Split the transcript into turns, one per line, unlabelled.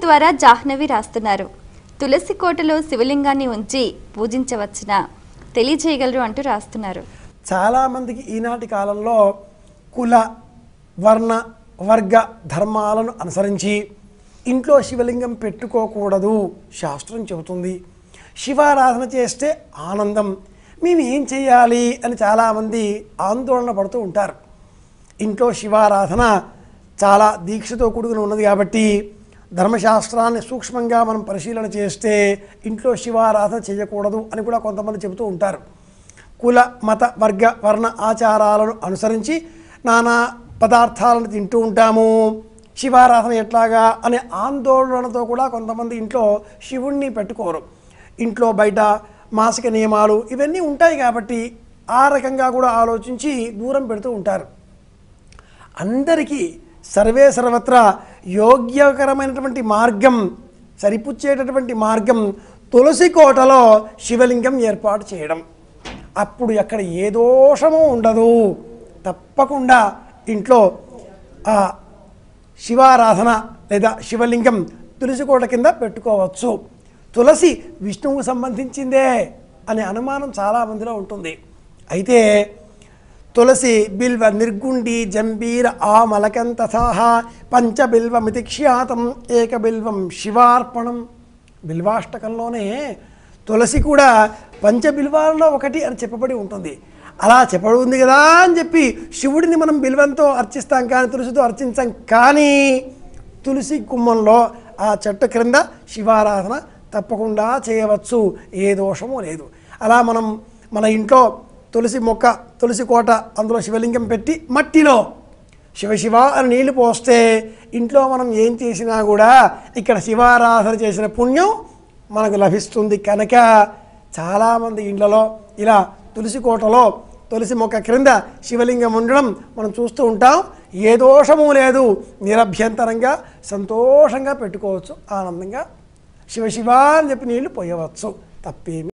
ద్వారా జాహ్నవి రాస్తున్నారు. తులసి కోటలో శివలింగాన్ని ఉంచి పూజించవచ్చునా తెలియజేయగలరు అంటూ రాస్తున్నారు.
చాలామందికి ఈనాటి కాలంలో కుల వర్ణ వర్గ ధర్మాలను అనుసరించి ఇంట్లో శివలింగం పెట్టుకోకూడదు శాస్త్రం చెబుతుంది. శివారాధన చేస్తే ఆనందం, మేము ఏం చేయాలి అని చాలామంది ఆందోళన పడుతూ ఉంటారు. ఇంట్లో శివారాధన చాలా దీక్షతో కూడుకుని ఉన్నది కాబట్టి ధర్మశాస్త్రాన్ని సూక్ష్మంగా మనం పరిశీలన చేస్తే ఇంట్లో శివారాధన చేయకూడదు అని కూడా కొంతమంది చెబుతూ ఉంటారు. కుల మత వర్గ వర్ణ ఆచారాలను అనుసరించి నానా పదార్థాలను తింటూ ఉంటాము, శివారాధన ఎట్లాగా అనే ఆందోళనతో కూడా కొంతమంది ఇంట్లో శివుణ్ణి పెట్టుకోరు. ఇంట్లో బయట మాసిక నియమాలు ఇవన్నీ ఉంటాయి కాబట్టి ఆ రకంగా కూడా ఆలోచించి దూరం పెడుతూ ఉంటారు. అందరికీ సర్వే సర్వత్రా యోగ్యకరమైనటువంటి మార్గం, సరిపుచ్చేటటువంటి మార్గం తులసి కోటలో శివలింగం ఏర్పాటు చేయడం. అప్పుడు ఎక్కడ ఏ దోషము ఉండదు. తప్పకుండా ఇంట్లో ఆ శివారాధన లేదా శివలింగం తులసి కోట కింద పెట్టుకోవచ్చు. తులసి విష్ణువుకు సంబంధించిందే అనే అనుమానం చాలామందిలో ఉంటుంది. అయితే తులసి బిల్వ నిర్గుండి జంబీర ఆమలకం తథాహ పంచబిల్వమితి ఖ్యాతం ఏకబిల్వం శివార్పణం. బిల్వాష్టకంలోనే తులసి కూడా పంచబిల్వాలలో ఒకటి అని చెప్పబడి ఉంటుంది. అలా చెప్పబడి ఉంది కదా అని చెప్పి శివుడిని మనం బిల్వంతో అర్చిస్తాం కానీ తులసితో అర్చించాం. కానీ తులసి గుమ్మంలో ఆ చెట్టు క్రింద శివారాధన తప్పకుండా చేయవచ్చు, ఏ దోషము లేదు. అలా మనం మన ఇంట్లో తులసి మొక్క తులసి కోట అందులో శివలింగం పెట్టి మట్టిలో శివ అని నీళ్లు పోస్తే ఇంట్లో మనం ఏం చేసినా కూడా ఇక్కడ శివారాధన చేసిన పుణ్యం మనకు లభిస్తుంది. కనుక చాలామంది ఇళ్లలో ఇలా తులసి కోటలో తులసి మొక్క క్రింద శివలింగం ఉండడం మనం చూస్తూ ఉంటాం. ఏ దోషము లేదు, నిరభ్యంతరంగా సంతోషంగా పెట్టుకోవచ్చు, ఆనందంగా శివ అని చెప్పి నీళ్లు పోయవచ్చు, తప్పేమి